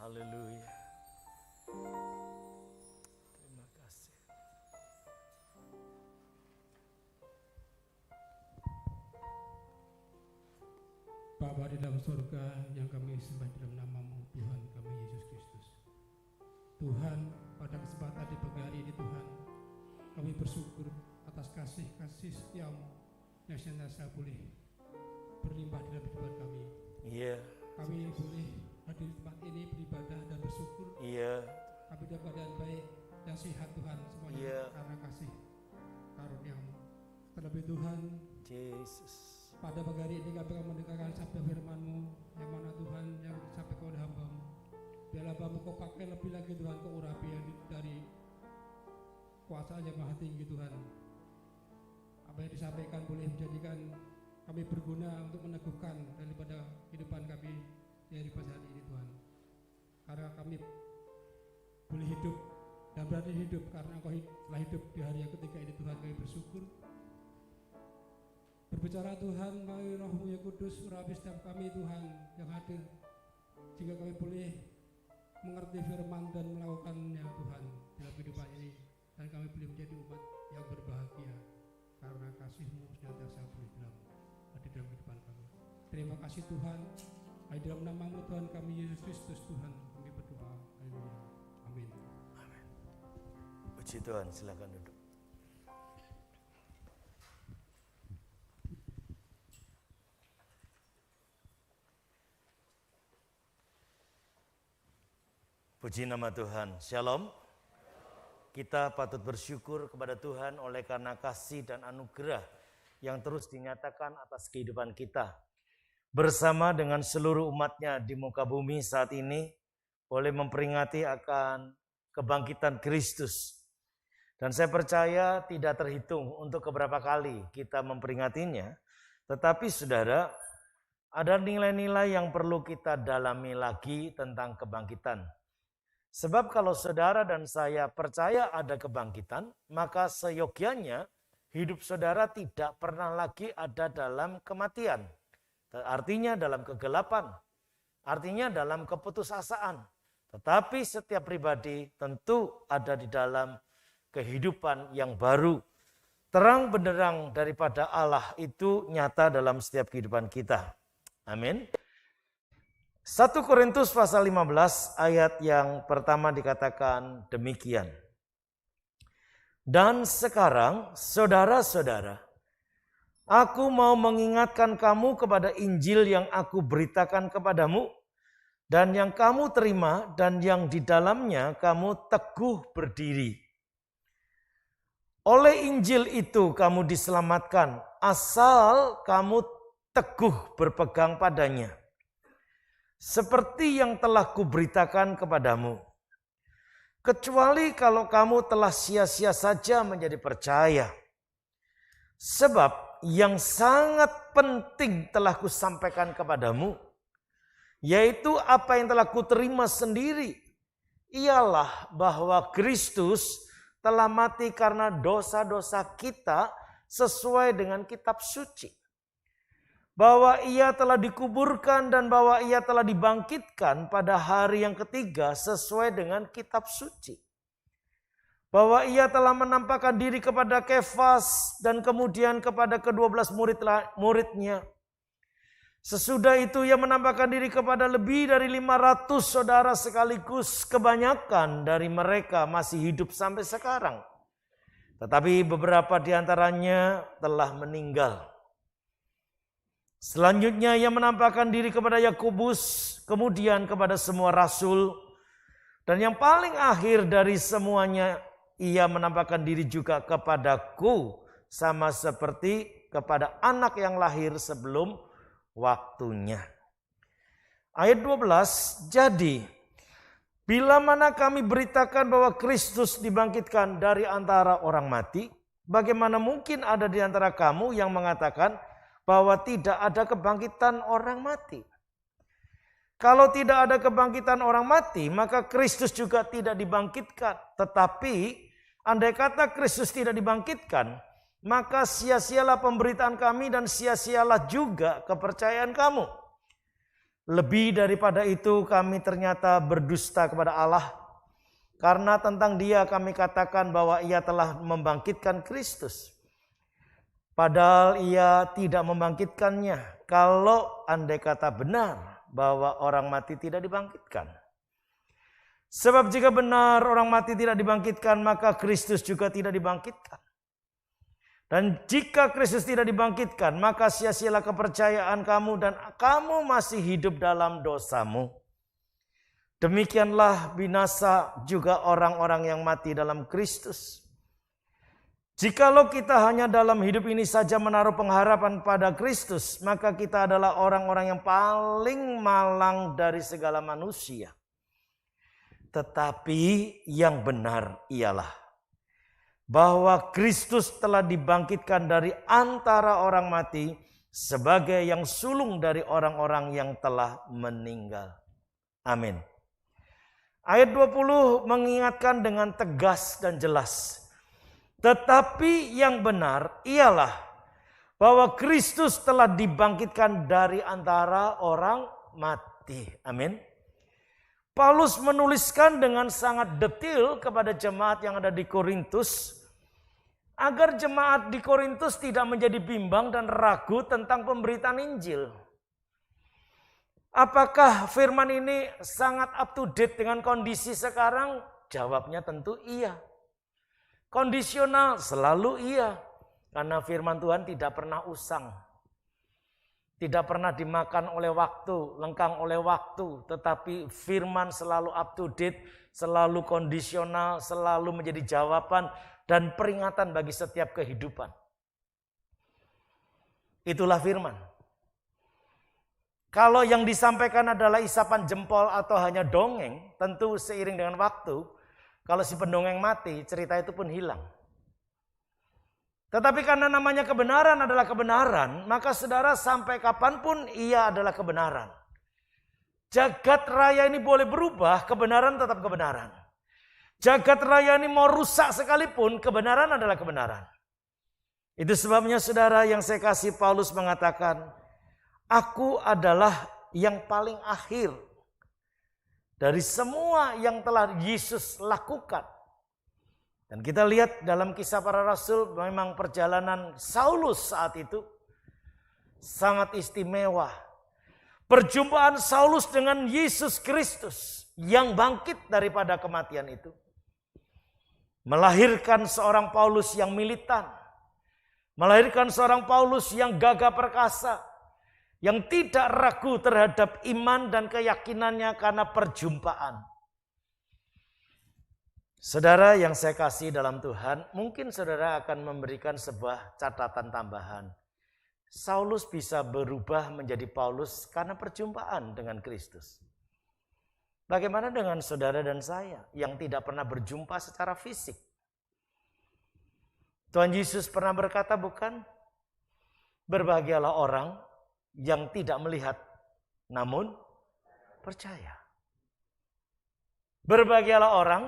Haleluya. Terima kasih. Bapa di dalam surga yang kami sembah dalam nama-Mu Tuhan kami Yesus Kristus. Tuhan, pada kesempatan di pagi hari ini Tuhan, kami bersyukur atas kasih-kasih setiamu yang senantiasa boleh berlimpah dalam kehidupan kami. Iya. Kami boleh hadir di tempat ini beribadah dan bersyukur. Iya. Kami dalam keadaan baik dan sehat Tuhan semuanya Iya. karena kasih karunia-Mu. Terlebih Tuhan, Yesus. pada pagi hari ini kami akan mendengarkan sabda firman-Mu yang mana Tuhan yang disampaikan oleh hamba-Mu. Biarlah hamba-Mu Kau pakai lebih lagi Tuhan, Kau urapi yang dari kuasa yang maha tinggi Tuhan. Apa yang disampaikan boleh menjadikan kami berguna untuk meneguhkan daripada kehidupan kami dari pada hari ini Tuhan. Karena kami boleh hidup dan berani hidup karena Engkau telah hidup di hari yang ketiga ini Tuhan, kami bersyukur. Berbicara Tuhan, melalui Roh-Mu yang kudus, urapi setiap kami Tuhan yang hadir, sehingga kami boleh mengerti firman dan melakukannya Tuhan dalam kehidupan ini, dan kami boleh menjadi umat yang berbahagia karena kasih-Mu senantiasa boleh hadir dalam kehidupan kami. Terima kasih Tuhan, di dalam nama-Mu Tuhan kami Yesus Kristus Tuhan kami berdoa. Haleluya. Amin. Amin. Puji Tuhan, silakan duduk. Puji nama Tuhan. Shalom. Kita patut bersyukur kepada Tuhan oleh karena kasih dan anugerah yang terus dinyatakan atas kehidupan kita. Bersama dengan seluruh umatnya di muka bumi saat ini, boleh memperingati akan kebangkitan Kristus. Dan saya percaya tidak terhitung untuk keberapa kali kita memperingatinya. Tetapi saudara, ada nilai-nilai yang perlu kita dalami lagi tentang kebangkitan. Sebab kalau saudara dan saya percaya ada kebangkitan, maka seyogyanya hidup saudara tidak pernah lagi ada dalam kematian. Artinya dalam kegelapan, artinya dalam keputusasaan. Tetapi setiap pribadi tentu ada di dalam kehidupan yang baru. Terang benderang daripada Allah itu nyata dalam setiap kehidupan kita. Amin. 1 Korintus pasal 15 ayat yang pertama dikatakan demikian. Dan sekarang saudara-saudara, aku mau mengingatkan kamu kepada Injil yang aku beritakan kepadamu, dan yang kamu terima dan yang di dalamnya kamu teguh berdiri. Oleh Injil itu kamu diselamatkan, asal kamu teguh berpegang padanya. Seperti yang telah kuberitakan kepadamu. Kecuali kalau kamu telah sia-sia saja menjadi percaya. Sebab yang sangat penting telah kusampaikan kepadamu, yaitu apa yang telah kuterima sendiri, ialah bahwa Kristus telah mati karena dosa-dosa kita sesuai dengan kitab suci. Bahwa ia telah dikuburkan dan bahwa ia telah dibangkitkan pada hari yang ketiga sesuai dengan kitab suci. Bahwa ia telah menampakkan diri kepada Kefas dan kemudian kepada ke-12 muridnya. Sesudah itu ia menampakkan diri kepada lebih dari 500 saudara sekaligus, kebanyakan dari mereka masih hidup sampai sekarang. Tetapi beberapa di antaranya telah meninggal. Selanjutnya ia menampakkan diri kepada Yakobus, kemudian kepada semua rasul. Dan yang paling akhir dari semuanya, ia menampakkan diri juga kepadaku, sama seperti kepada anak yang lahir sebelum waktunya. Ayat 12, jadi bila mana kami beritakan bahwa Kristus dibangkitkan dari antara orang mati, bagaimana mungkin ada di antara kamu yang mengatakan bahwa tidak ada kebangkitan orang mati? Kalau tidak ada kebangkitan orang mati, maka Kristus juga tidak dibangkitkan. Tetapi andai kata Kristus tidak dibangkitkan, maka sia-sialah pemberitaan kami dan sia-sialah juga kepercayaan kamu. Lebih daripada itu, kami ternyata berdusta kepada Allah. Karena tentang Dia kami katakan bahwa Ia telah membangkitkan Kristus. Padahal Ia tidak membangkitkannya. Kalau andai kata benar bahwa orang mati tidak dibangkitkan. Sebab jika benar orang mati tidak dibangkitkan, maka Kristus juga tidak dibangkitkan. Dan jika Kristus tidak dibangkitkan, maka sia-sialah kepercayaan kamu dan kamu masih hidup dalam dosamu. Demikianlah binasa juga orang-orang yang mati dalam Kristus. Jikalau kita hanya dalam hidup ini saja menaruh pengharapan pada Kristus, maka kita adalah orang-orang yang paling malang dari segala manusia. Tetapi yang benar ialah bahwa Kristus telah dibangkitkan dari antara orang mati sebagai yang sulung dari orang-orang yang telah meninggal. Amin. Ayat 20 mengingatkan dengan tegas dan jelas. Tetapi yang benar ialah bahwa Kristus telah dibangkitkan dari antara orang mati. Amin. Paulus menuliskan dengan sangat detail kepada jemaat yang ada di Korintus, agar jemaat di Korintus tidak menjadi bimbang dan ragu tentang pemberitaan Injil. Apakah firman ini sangat up to date dengan kondisi sekarang? Jawabnya tentu iya. Kondisional selalu iya. Karena firman Tuhan tidak pernah usang. Tidak pernah dimakan oleh waktu, lengkang oleh waktu. Tetapi firman selalu up to date, selalu kondisional, selalu menjadi jawaban dan peringatan bagi setiap kehidupan. Itulah firman. Kalau yang disampaikan adalah isapan jempol atau hanya dongeng, tentu seiring dengan waktu, kalau si pendongeng mati, cerita itu pun hilang. Tetapi karena namanya kebenaran adalah kebenaran, maka saudara sampai kapanpun ia adalah kebenaran. Jagat raya ini boleh berubah, kebenaran tetap kebenaran. Jagat raya ini mau rusak sekalipun, kebenaran adalah kebenaran. Itu sebabnya saudara yang saya kasih, Paulus mengatakan, aku adalah yang paling akhir dari semua yang telah Yesus lakukan. Dan kita lihat dalam Kisah Para Rasul, memang perjalanan Saulus saat itu sangat istimewa. Perjumpaan Saulus dengan Yesus Kristus yang bangkit daripada kematian itu melahirkan seorang Paulus yang militan, melahirkan seorang Paulus yang gagah perkasa, yang tidak ragu terhadap iman dan keyakinannya karena perjumpaan. Saudara yang saya kasih dalam Tuhan, mungkin saudara akan memberikan sebuah catatan tambahan. Saulus bisa berubah menjadi Paulus karena perjumpaan dengan Kristus. Bagaimana dengan saudara dan saya yang tidak pernah berjumpa secara fisik? Tuhan Yesus pernah berkata, bukan? Berbahagialah orang yang tidak melihat namun percaya. Berbahagialah orang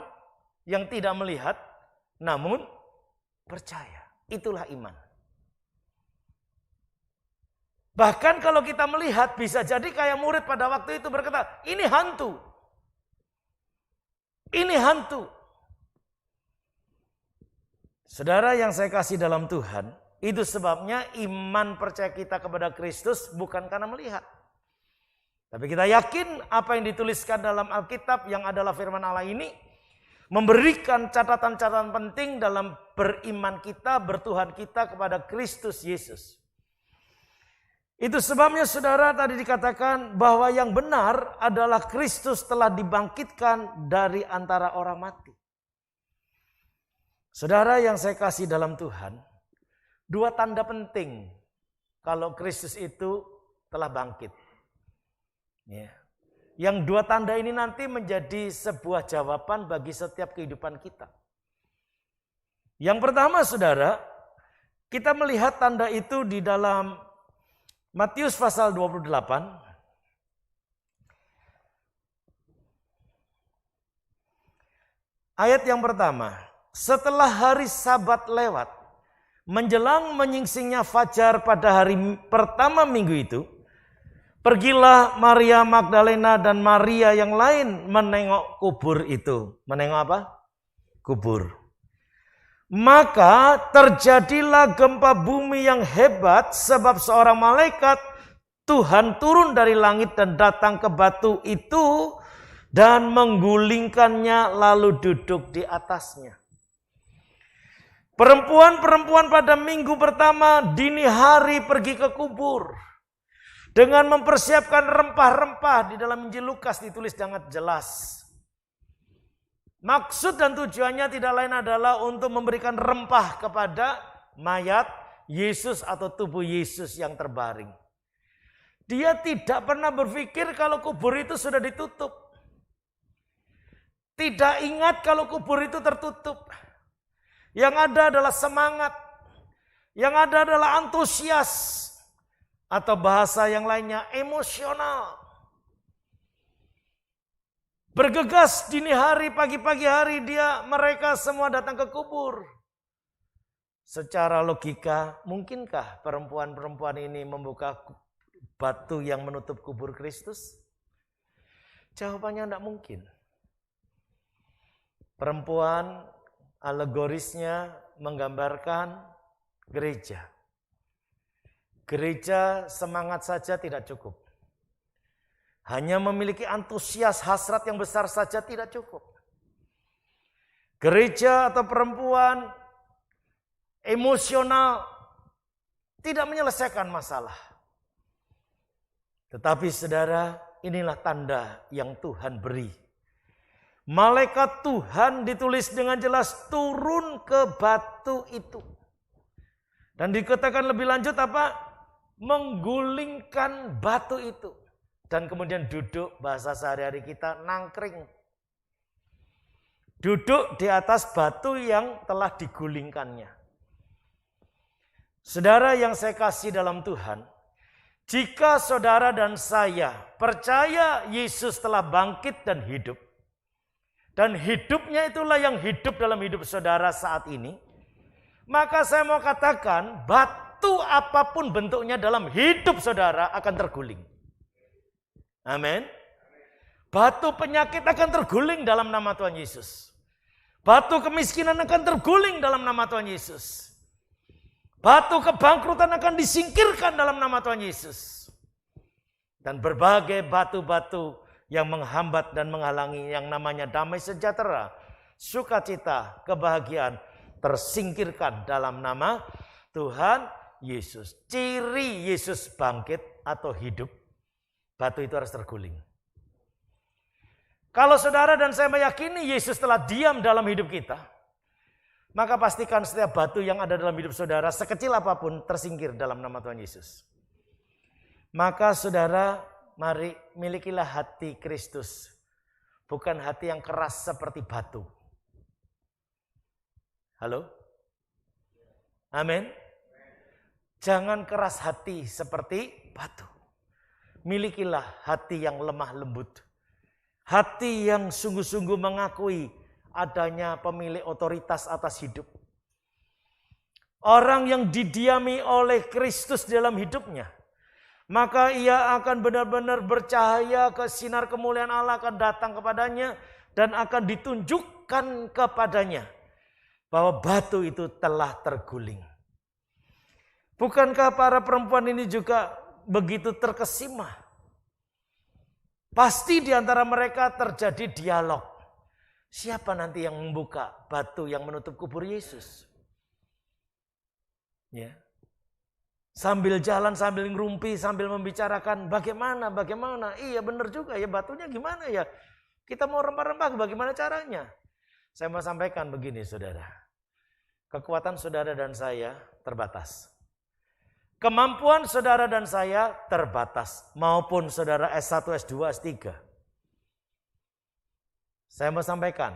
yang tidak melihat namun percaya. Itulah iman. Bahkan kalau kita melihat, bisa jadi kayak murid pada waktu itu berkata, ini hantu. Ini hantu. Saudara yang saya kasih dalam Tuhan, itu sebabnya iman percaya kita kepada Kristus bukan karena melihat. Tapi kita yakin apa yang dituliskan dalam Alkitab yang adalah firman Allah ini memberikan catatan-catatan penting dalam beriman kita, bertuhan kita kepada Kristus Yesus. Itu sebabnya saudara tadi dikatakan bahwa yang benar adalah Kristus telah dibangkitkan dari antara orang mati. Saudara yang saya kasih dalam Tuhan, dua tanda penting kalau Kristus itu telah bangkit. Ya. Yang dua tanda ini nanti menjadi sebuah jawaban bagi setiap kehidupan kita. Yang pertama saudara, kita melihat tanda itu di dalam Matius pasal 28. Ayat yang pertama, setelah hari Sabat lewat, menjelang menyingsingnya fajar pada hari pertama minggu itu, Pergilah Maria Magdalena dan Maria yang lain menengok kubur itu. Menengok apa? Kubur. Maka terjadilah gempa bumi yang hebat sebab seorang malaikat Tuhan turun dari langit dan datang ke batu itu dan menggulingkannya lalu duduk di atasnya. Perempuan-perempuan pada minggu pertama dini hari pergi ke kubur. Dengan mempersiapkan rempah-rempah. Di dalam Injil Lukas ditulis sangat jelas. Maksud dan tujuannya tidak lain adalah untuk memberikan rempah kepada mayat Yesus atau tubuh Yesus yang terbaring. Dia tidak pernah berpikir kalau kubur itu sudah ditutup. Tidak ingat kalau kubur itu tertutup. Yang ada adalah semangat. Yang ada adalah antusias. Atau bahasa yang lainnya emosional. Bergegas dini hari, pagi-pagi hari mereka semua datang ke kubur. Secara logika, mungkinkah perempuan-perempuan ini membuka batu yang menutup kubur Kristus? Jawabannya tidak mungkin. Perempuan alegorisnya menggambarkan gereja. Gereja semangat saja tidak cukup. Hanya memiliki antusias hasrat yang besar saja tidak cukup. Gereja atau perempuan emosional tidak menyelesaikan masalah. Tetapi saudara, inilah tanda yang Tuhan beri. Malaikat Tuhan ditulis dengan jelas turun ke batu itu. Dan dikatakan lebih lanjut apa? Menggulingkan batu itu. Dan kemudian duduk, bahasa sehari-hari kita nangkring. Duduk di atas batu yang telah digulingkannya. Saudara yang saya kasih dalam Tuhan, jika saudara dan saya percaya Yesus telah bangkit dan hidup, dan hidupnya itulah yang hidup dalam hidup saudara saat ini, maka saya mau katakan batu apapun bentuknya dalam hidup saudara akan terguling. Amin. Batu penyakit akan terguling dalam nama Tuhan Yesus. Batu kemiskinan akan terguling dalam nama Tuhan Yesus. Batu kebangkrutan akan disingkirkan dalam nama Tuhan Yesus. Dan berbagai batu-batu yang menghambat dan menghalangi yang namanya damai sejahtera, sukacita, kebahagiaan tersingkirkan dalam nama Tuhan Yesus. Ciri Yesus bangkit atau hidup, batu itu harus terguling. Kalau saudara dan saya meyakini Yesus telah diam dalam hidup kita, maka pastikan setiap batu yang ada dalam hidup saudara, sekecil apapun, tersingkir dalam nama Tuhan Yesus. Maka saudara, mari milikilah hati Kristus. Bukan hati yang keras seperti batu. Halo? Amin. Jangan keras hati seperti batu. Milikilah hati yang lemah lembut. Hati yang sungguh-sungguh mengakui adanya pemilik otoritas atas hidup. Orang yang didiami oleh Kristus dalam hidupnya, maka ia akan benar-benar bercahaya, ke sinar kemuliaan Allah akan datang kepadanya dan akan ditunjukkan kepadanya bahwa batu itu telah terguling. Bukankah para perempuan ini juga begitu terkesima? Pasti di antara mereka terjadi dialog. Siapa nanti yang membuka batu yang menutup kubur Yesus? Ya. Sambil jalan, sambil ngerumpi, sambil membicarakan bagaimana. Iya benar juga ya, batunya gimana ya? Kita mau rempah-rempah, bagaimana caranya? Saya mau sampaikan begini saudara. Kekuatan saudara dan saya terbatas. Kemampuan saudara dan saya terbatas. Maupun saudara S1, S2, S3. Saya mau sampaikan.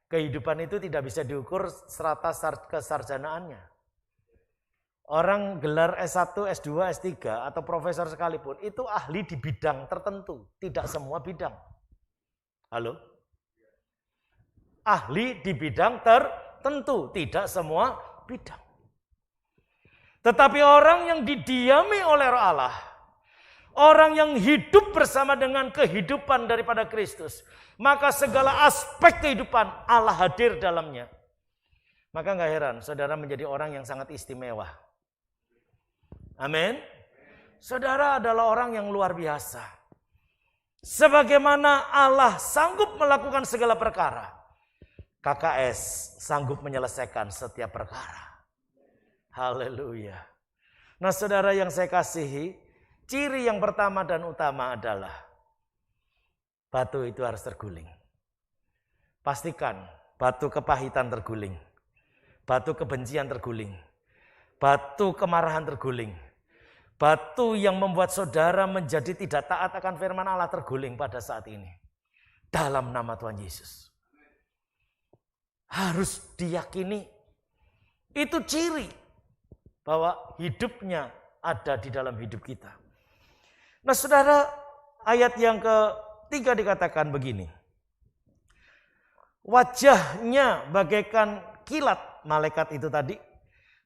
Kehidupan itu tidak bisa diukur serata kesarjanaannya. Orang gelar S1, S2, S3 atau profesor sekalipun itu ahli di bidang tertentu. Tidak semua bidang. Halo? Ahli di bidang tertentu. Tidak semua bidang. Tetapi orang yang didiami oleh Roh Allah, Orang yang hidup bersama dengan kehidupan daripada Kristus. Maka segala aspek kehidupan Allah hadir dalamnya. Maka gak heran saudara menjadi orang yang sangat istimewa. Amin. Saudara adalah orang yang luar biasa. Sebagaimana Allah sanggup melakukan segala perkara, KKS sanggup menyelesaikan setiap perkara. Haleluya. Nah saudara yang saya kasihi, ciri yang pertama dan utama adalah batu itu harus terguling. Pastikan batu kepahitan terguling. Batu kebencian terguling. Batu kemarahan terguling. Batu yang membuat saudara menjadi tidak taat akan firman Allah terguling pada saat ini. Dalam nama Tuhan Yesus. Harus diyakini. Itu ciri bahwa hidupnya ada di dalam hidup kita. Nah saudara, ayat yang ketiga dikatakan begini. Wajahnya bagaikan kilat malaikat itu tadi.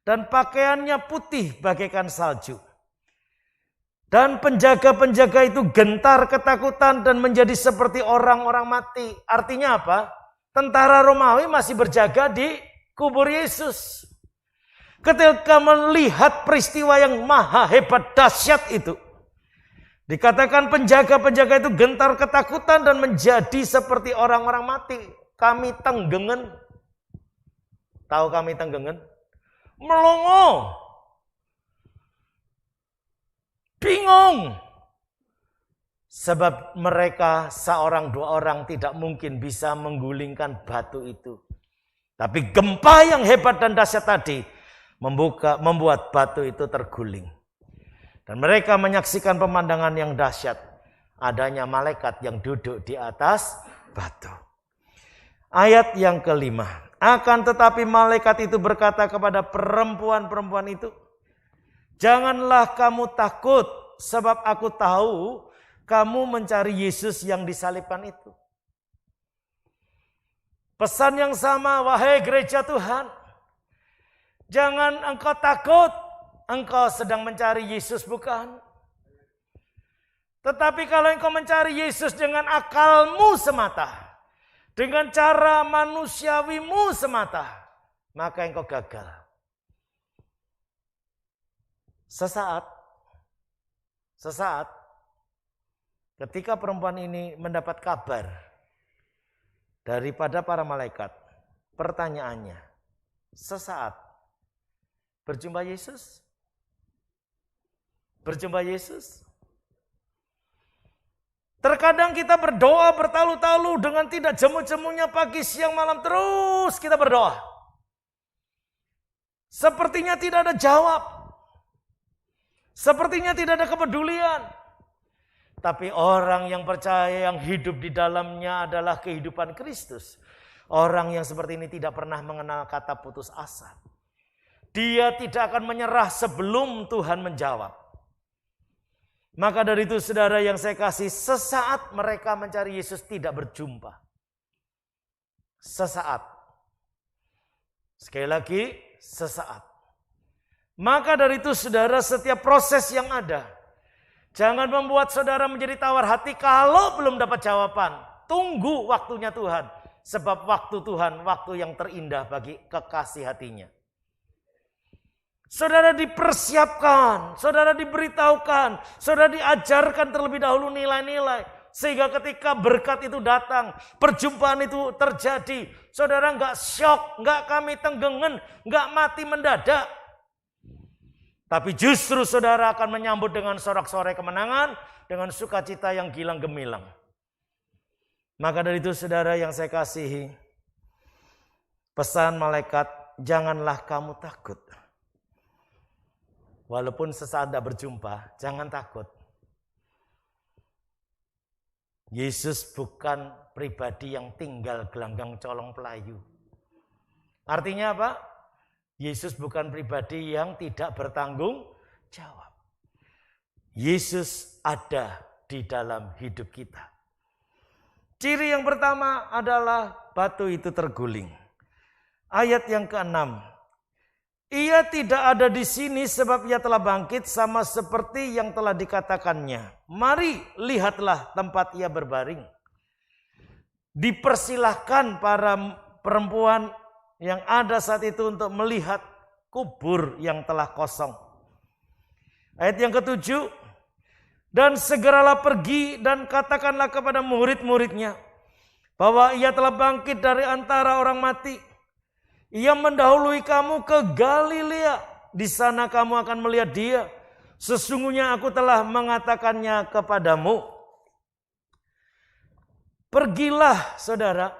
Dan pakaiannya putih bagaikan salju. Dan penjaga-penjaga itu gentar ketakutan dan menjadi seperti orang-orang mati. Artinya apa? Tentara Romawi masih berjaga di kubur Yesus. Ketika melihat peristiwa yang maha hebat dahsyat itu. Dikatakan penjaga-penjaga itu gentar ketakutan dan menjadi seperti orang-orang mati. Kami tenggengen. Tahu kami tenggengen? Melongo. Bingung. Sebab mereka seorang dua orang tidak mungkin bisa menggulingkan batu itu. Tapi gempa yang hebat dan dahsyat tadi membuat batu itu terguling. Dan mereka menyaksikan pemandangan yang dahsyat. Adanya malaikat yang duduk di atas batu. Ayat yang kelima. Akan tetapi malaikat itu berkata kepada perempuan-perempuan itu. Janganlah kamu takut, sebab aku tahu kamu mencari Yesus yang disalibkan itu. Pesan yang sama, wahai gereja Tuhan. Jangan engkau takut, engkau sedang mencari Yesus bukan? Tetapi kalau engkau mencari Yesus dengan akalmu semata, dengan cara manusiawimu semata, maka engkau gagal. Sesaat ketika perempuan ini mendapat kabar daripada para malaikat, pertanyaannya, sesaat berjumpa Yesus? Berjumpa Yesus? Terkadang kita berdoa bertalu-talu dengan tidak jemu-jemunya pagi, siang, malam, terus kita berdoa. Sepertinya tidak ada jawab. Sepertinya tidak ada kepedulian. Tapi orang yang percaya yang hidup di dalamnya adalah kehidupan Kristus. Orang yang seperti ini tidak pernah mengenal kata putus asa. Dia tidak akan menyerah sebelum Tuhan menjawab. Maka dari itu saudara yang saya kasih, sesaat mereka mencari Yesus tidak berjumpa. Sesaat. Sekali lagi, sesaat. Maka dari itu saudara, setiap proses yang ada, jangan membuat saudara menjadi tawar hati kalau belum dapat jawaban. Tunggu waktunya Tuhan. Sebab waktu Tuhan, waktu yang terindah bagi kekasih hatinya. Saudara dipersiapkan, saudara diberitahukan, saudara diajarkan terlebih dahulu nilai-nilai. Sehingga ketika berkat itu datang, perjumpaan itu terjadi, saudara enggak syok, enggak kami tenggengen, enggak mati mendadak. Tapi justru saudara akan menyambut dengan sorak-sorai kemenangan, dengan sukacita yang gilang gemilang. Maka dari itu saudara yang saya kasihi, pesan malaikat, janganlah kamu takut. Walaupun sesaat tidak berjumpa, jangan takut. Yesus bukan pribadi yang tinggal gelanggang colong pelayu. Artinya apa? Yesus bukan pribadi yang tidak bertanggung jawab. Yesus ada di dalam hidup kita. Ciri yang pertama adalah batu itu terguling. Ayat yang ke-6. Ia tidak ada di sini sebab ia telah bangkit sama seperti yang telah dikatakannya. Mari lihatlah tempat ia berbaring. Dipersilahkan para perempuan yang ada saat itu untuk melihat kubur yang telah kosong. Ayat yang ke-7. Dan segeralah pergi dan katakanlah kepada murid-muridnya bahwa ia telah bangkit dari antara orang mati. Ia mendahului kamu ke Galilea. Di sana kamu akan melihat dia. Sesungguhnya aku telah mengatakannya kepadamu. Pergilah saudara.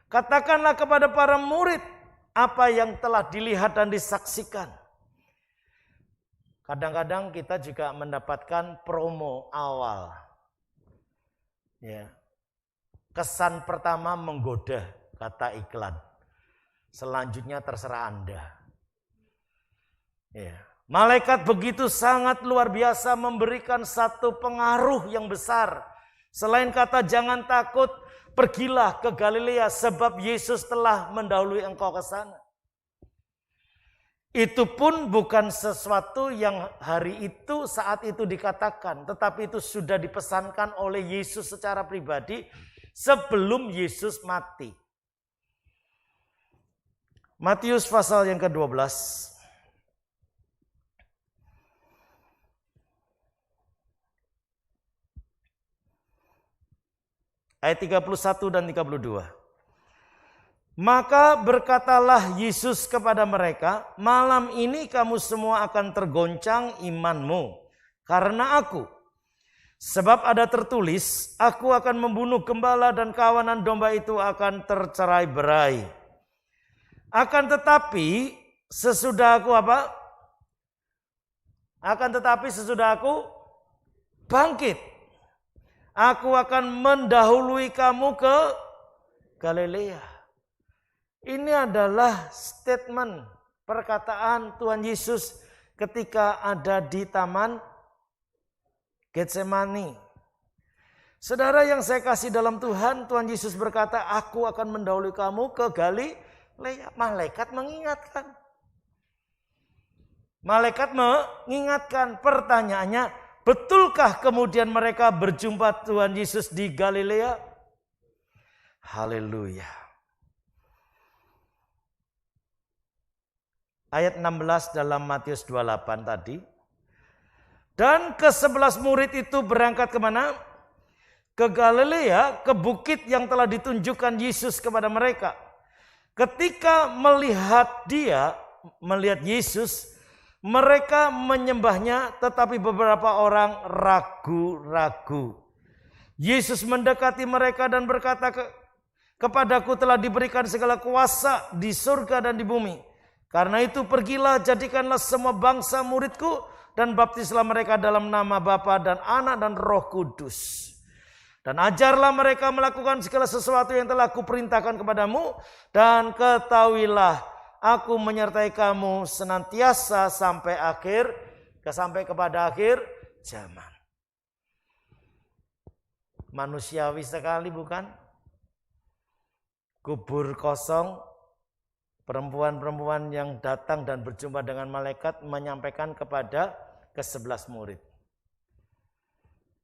Katakanlah kepada para murid apa yang telah dilihat dan disaksikan. Kadang-kadang kita juga mendapatkan promo awal. Ya. Kesan pertama menggoda, kata iklan. Selanjutnya terserah Anda. Ya. Malaikat begitu sangat luar biasa memberikan satu pengaruh yang besar. Selain kata jangan takut, pergilah ke Galilea sebab Yesus telah mendahului engkau ke sana. Itu pun bukan sesuatu yang hari itu saat itu dikatakan. Tetapi itu sudah dipesankan oleh Yesus secara pribadi sebelum Yesus mati. Matius pasal yang ke-12. Ayat 31 dan 32. Maka berkatalah Yesus kepada mereka, malam ini kamu semua akan tergoncang imanmu karena aku. Sebab ada tertulis, aku akan membunuh gembala dan kawanan domba itu akan tercerai-berai. Akan tetapi sesudah aku apa? Akan tetapi sesudah aku bangkit, aku akan mendahului kamu ke Galilea. Ini adalah statement perkataan Tuhan Yesus ketika ada di Taman Getsemani. Saudara yang saya kasih dalam Tuhan, Tuhan Yesus berkata, aku akan mendahului kamu ke Galilea. Malaikat mengingatkan. Malaikat mengingatkan. Pertanyaannya, betulkah kemudian mereka berjumpa Tuhan Yesus di Galilea? Haleluya. Ayat 16 dalam Matius 28 tadi. Dan ke-11 murid itu berangkat kemana? Ke Galilea, ke bukit yang telah ditunjukkan Yesus kepada mereka. Ketika melihat Yesus, mereka menyembahnya, tetapi beberapa orang ragu-ragu. Yesus mendekati mereka dan berkata, kepadaku telah diberikan segala kuasa di surga dan di bumi. Karena itu pergilah, jadikanlah semua bangsa muridku, dan baptislah mereka dalam nama Bapa dan Anak dan Roh Kudus. Dan ajarlah mereka melakukan segala sesuatu yang telah kuperintahkan kepadamu. Dan ketahuilah, aku menyertai kamu senantiasa sampai kepada akhir zaman. Manusiawi sekali bukan? Kubur kosong, perempuan-perempuan yang datang dan berjumpa dengan malaikat menyampaikan kepada ke-11 murid.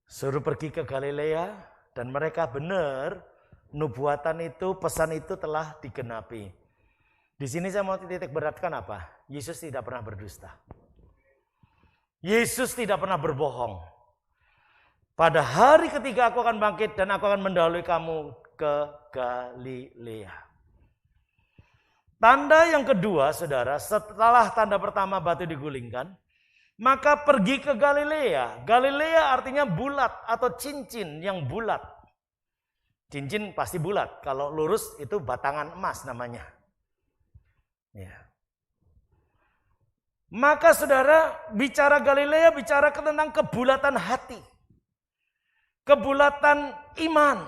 Suruh pergi ke Galilea, dan mereka benar, nubuatan itu, pesan itu telah digenapi. Di sini saya mau titik beratkan apa? Yesus tidak pernah berdusta. Yesus tidak pernah berbohong. Pada hari ketiga aku akan bangkit dan aku akan mendahului kamu ke Galilea. Tanda yang kedua, saudara, setelah tanda pertama batu digulingkan, maka pergi ke Galilea. Galilea artinya bulat atau cincin yang bulat. Cincin pasti bulat. Kalau lurus itu batangan emas namanya. Ya. Maka saudara, bicara Galilea bicara tentang kebulatan hati. Kebulatan iman.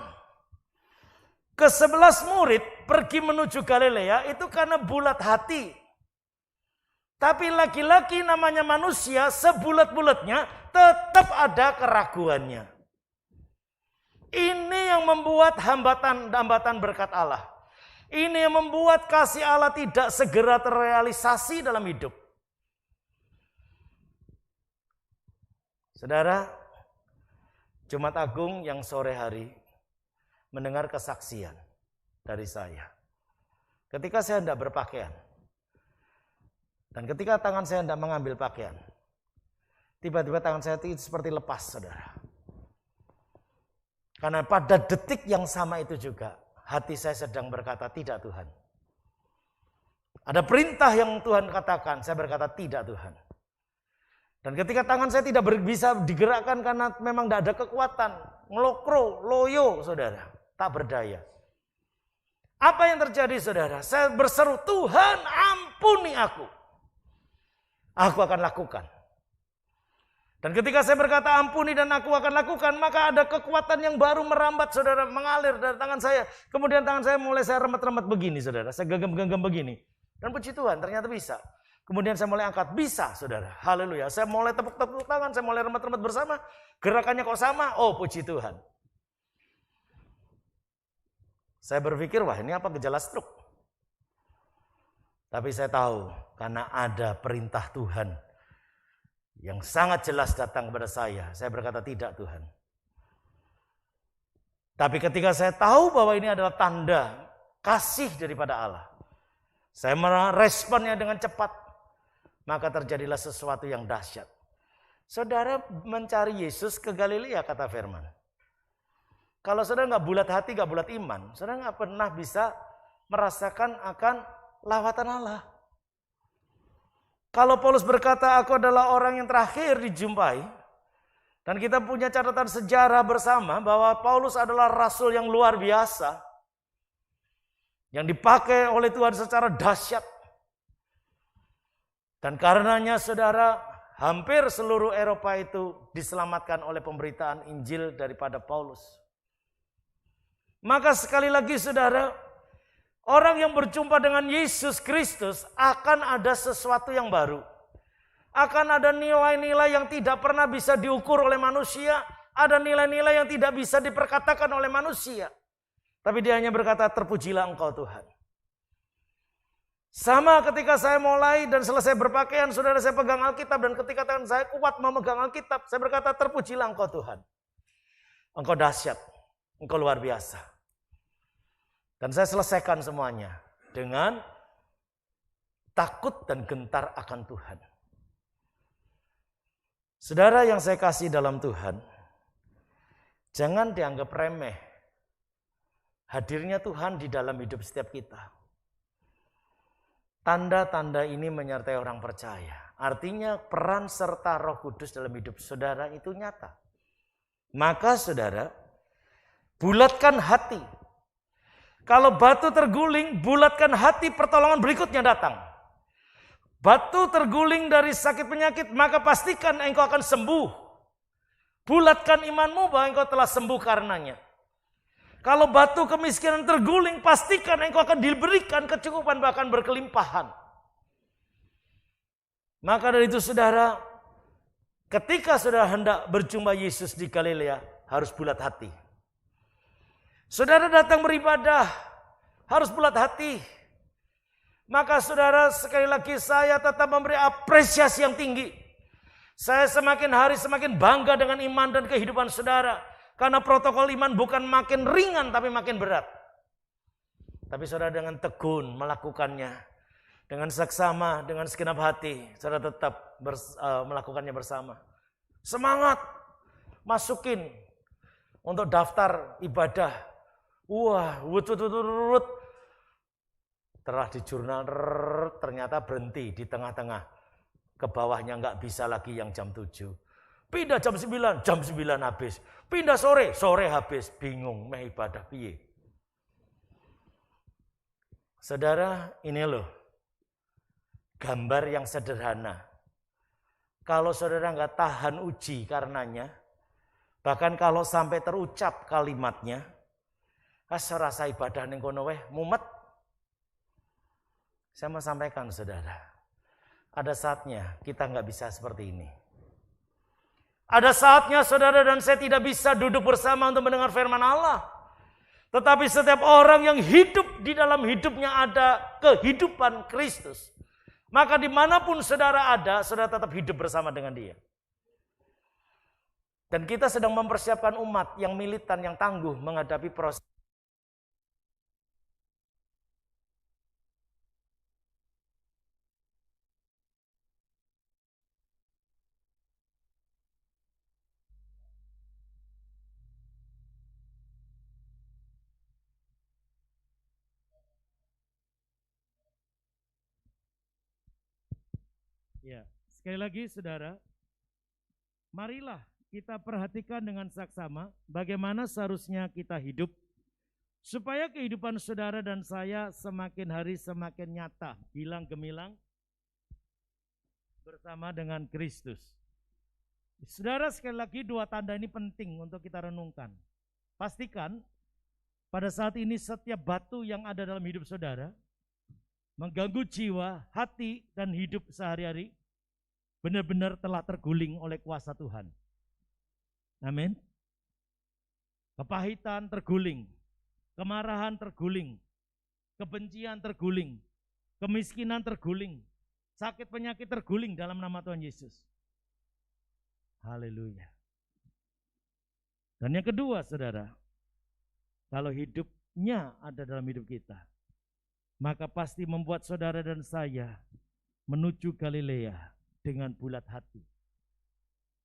Ke-11 murid pergi menuju Galilea itu karena bulat hati. Tapi laki-laki namanya manusia sebulat-bulatnya tetap ada keraguannya. Ini yang membuat hambatan berkat Allah. Ini yang membuat kasih Allah tidak segera terrealisasi dalam hidup. Saudara, Jumat Agung yang sore hari mendengar kesaksian dari saya. Ketika saya hendak berpakaian, dan ketika tangan saya hendak mengambil pakaian, tiba-tiba tangan saya itu seperti lepas, saudara. Karena pada detik yang sama itu juga, hati saya sedang berkata, tidak Tuhan. Ada perintah yang Tuhan katakan, saya berkata, tidak Tuhan. Dan ketika tangan saya tidak bisa digerakkan karena memang tidak ada kekuatan, ngelokro, loyo, saudara, tak berdaya. Apa yang terjadi, saudara? Saya berseru, Tuhan ampuni aku. Aku akan lakukan. Dan ketika saya berkata ampuni dan aku akan lakukan, maka ada kekuatan yang baru merambat, saudara, mengalir dari tangan saya. Kemudian tangan saya mulai saya remet-remet begini, saudara. Saya genggam-genggam begini. Dan puji Tuhan, ternyata bisa. Kemudian saya mulai angkat, bisa, saudara. Haleluya. Saya mulai tepuk-tepuk tangan, saya mulai remet-remet bersama. Gerakannya kok sama? Oh, puji Tuhan. Saya berpikir, wah ini apa gejala stroke? Tapi saya tahu, karena ada perintah Tuhan yang sangat jelas datang kepada saya. Saya berkata, tidak Tuhan. Tapi ketika saya tahu bahwa ini adalah tanda kasih daripada Allah, saya meresponnya dengan cepat. Maka terjadilah sesuatu yang dahsyat. Saudara mencari Yesus ke Galilea, kata firman. Kalau saudara nggak bulat hati, nggak bulat iman, saudara nggak pernah bisa merasakan akan lawatan Allah. Kalau Paulus berkata, aku adalah orang yang terakhir dijumpai, dan kita punya catatan sejarah bersama bahwa Paulus adalah rasul yang luar biasa, yang dipakai oleh Tuhan secara dahsyat. Dan karenanya saudara, hampir seluruh Eropa itu diselamatkan oleh pemberitaan Injil daripada Paulus. Maka sekali lagi saudara, orang yang berjumpa dengan Yesus Kristus akan ada sesuatu yang baru. Akan ada nilai-nilai yang tidak pernah bisa diukur oleh manusia. Ada nilai-nilai yang tidak bisa diperkatakan oleh manusia. Tapi dia hanya berkata, terpujilah Engkau Tuhan. Sama ketika saya mulai dan selesai berpakaian, saudara, saya pegang Alkitab. Dan ketika tangan saya kuat memegang Alkitab, saya berkata, terpujilah Engkau Tuhan. Engkau dahsyat, Engkau luar biasa. Dan saya selesaikan semuanya dengan takut dan gentar akan Tuhan. Saudara yang saya kasih dalam Tuhan, jangan dianggap remeh hadirnya Tuhan di dalam hidup setiap kita. Tanda-tanda ini menyertai orang percaya. Artinya peran serta Roh Kudus dalam hidup saudara itu nyata. Maka saudara, bulatkan hati. Kalau batu terguling, bulatkan hati, pertolongan berikutnya datang. Batu terguling dari sakit penyakit, maka pastikan engkau akan sembuh. Bulatkan imanmu bahwa engkau telah sembuh karenanya. Kalau batu kemiskinan terguling, pastikan engkau akan diberikan kecukupan bahkan berkelimpahan. Maka dari itu saudara, ketika saudara hendak berjumpa Yesus di Galilea, harus bulat hati. Saudara datang beribadah, harus bulat hati. Maka saudara, sekali lagi saya tetap memberi apresiasi yang tinggi. Saya semakin hari semakin bangga dengan iman dan kehidupan saudara. Karena protokol iman bukan makin ringan tapi makin berat. Tapi saudara dengan tekun melakukannya. Dengan seksama, dengan segenap hati. Saudara tetap melakukannya bersama. Semangat. Masukin untuk daftar ibadah. Wah, telah di jurnal, ternyata berhenti di tengah-tengah. Ke bawahnya nggak bisa lagi yang jam 7. Pindah jam 9 habis. Pindah sore habis. Bingung, meh ibadah piye. Saudara, ini loh gambar yang sederhana. Kalau saudara nggak tahan uji karenanya, bahkan kalau sampai terucap kalimatnya, rasa ibadah ning kono weh mumet. Saya mau sampaikan saudara, ada saatnya kita nggak bisa seperti ini. Ada saatnya saudara dan saya tidak bisa duduk bersama untuk mendengar firman Allah. Tetapi setiap orang yang hidup di dalam hidupnya ada kehidupan Kristus. Maka dimanapun saudara ada, saudara tetap hidup bersama dengan dia. Dan kita sedang mempersiapkan umat yang militan, yang tangguh menghadapi proses. Ya, sekali lagi saudara, marilah kita perhatikan dengan saksama bagaimana seharusnya kita hidup supaya kehidupan saudara dan saya semakin hari semakin nyata, gilang gemilang bersama dengan Kristus. Saudara, sekali lagi dua tanda ini penting untuk kita renungkan. Pastikan pada saat ini setiap batu yang ada dalam hidup saudara mengganggu jiwa, hati, dan hidup sehari-hari benar-benar telah terguling oleh kuasa Tuhan. Amin. Kepahitan terguling, kemarahan terguling, kebencian terguling, kemiskinan terguling, sakit penyakit terguling dalam nama Tuhan Yesus. Haleluya. Dan yang kedua saudara, kalau hidupnya ada dalam hidup kita, maka pasti membuat saudara dan saya menuju Galilea dengan bulat hati.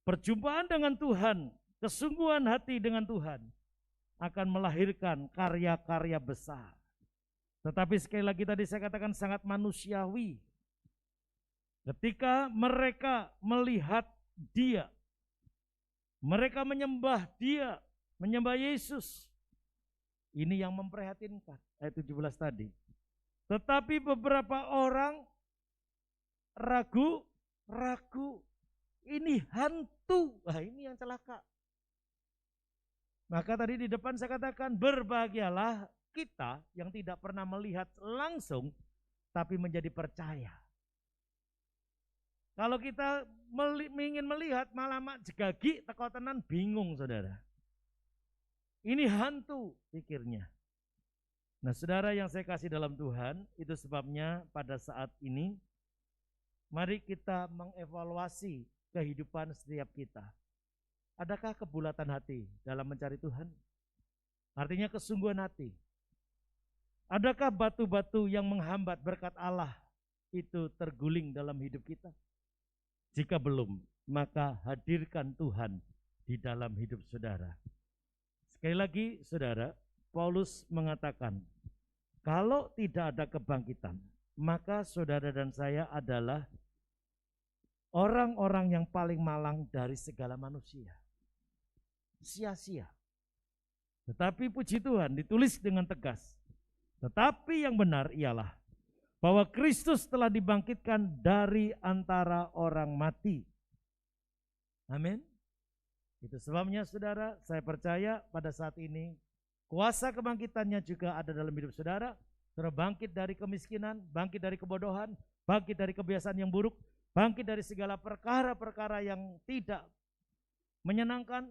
Perjumpaan dengan Tuhan, kesungguhan hati dengan Tuhan akan melahirkan karya-karya besar. Tetapi sekali lagi tadi saya katakan sangat manusiawi. Ketika mereka melihat dia, mereka menyembah dia, menyembah Yesus. Ini yang memprihatinkan, ayat 17 tadi. Tetapi beberapa orang ragu, ini hantu. Wah, ini yang celaka. Maka tadi di depan saya katakan, berbahagialah kita yang tidak pernah melihat langsung, tapi menjadi percaya. Kalau kita ingin melihat malah mak jegagi, teko tenan bingung saudara. Ini hantu pikirnya. Nah saudara yang saya kasih dalam Tuhan, itu sebabnya pada saat ini mari kita mengevaluasi kehidupan setiap kita. Adakah kebulatan hati dalam mencari Tuhan? Artinya kesungguhan hati. Adakah batu-batu yang menghambat berkat Allah itu terguling dalam hidup kita? Jika belum, maka hadirkan Tuhan di dalam hidup saudara. Sekali lagi saudara, Paulus mengatakan, kalau tidak ada kebangkitan, maka saudara dan saya adalah orang-orang yang paling malang dari segala manusia. Sia-sia. Tetapi puji Tuhan ditulis dengan tegas. Tetapi yang benar ialah bahwa Kristus telah dibangkitkan dari antara orang mati. Amin. Itu sebabnya saudara, saya percaya pada saat ini kuasa kebangkitannya juga ada dalam hidup saudara. Saudara bangkit dari kemiskinan, bangkit dari kebodohan, bangkit dari kebiasaan yang buruk, bangkit dari segala perkara-perkara yang tidak menyenangkan,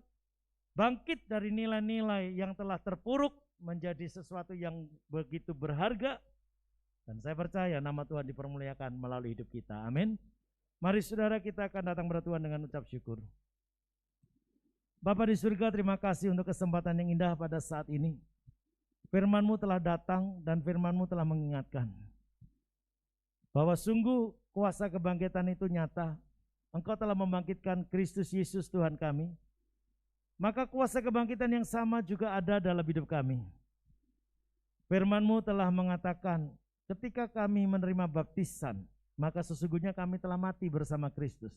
bangkit dari nilai-nilai yang telah terpuruk menjadi sesuatu yang begitu berharga. Dan saya percaya nama Tuhan dipermuliakan melalui hidup kita. Amin. Mari saudara, kita akan datang kepada Tuhan dengan ucap syukur. Bapa di surga, terima kasih untuk kesempatan yang indah pada saat ini. Firman-Mu telah datang dan Firman-Mu telah mengingatkan bahwa sungguh kuasa kebangkitan itu nyata. Engkau telah membangkitkan Kristus Yesus Tuhan kami. Maka kuasa kebangkitan yang sama juga ada dalam hidup kami. Firman-Mu telah mengatakan, ketika kami menerima baptisan, maka sesungguhnya kami telah mati bersama Kristus.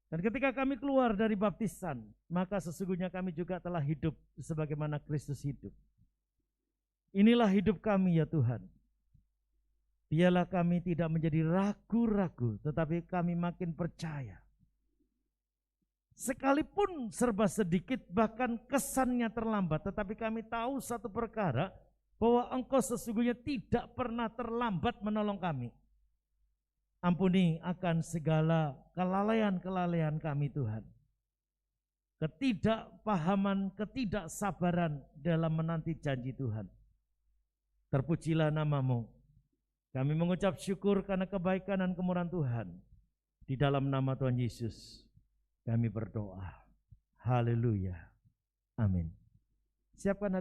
Dan ketika kami keluar dari baptisan, maka sesungguhnya kami juga telah hidup sebagaimana Kristus hidup. Inilah hidup kami ya Tuhan. Biarlah kami tidak menjadi ragu-ragu, tetapi kami makin percaya. Sekalipun serba sedikit, bahkan kesannya terlambat, tetapi kami tahu satu perkara, bahwa Engkau sesungguhnya tidak pernah terlambat menolong kami. Ampuni akan segala kelalaian-kelalaian kami Tuhan. ketidakpahaman, ketidaksabaran dalam menanti janji Tuhan. Terpujilah nama-Mu. Kami mengucap syukur karena kebaikan dan kemurahan Tuhan. Di dalam nama Tuhan Yesus kami berdoa. Haleluya. Amin. Siapkan hati.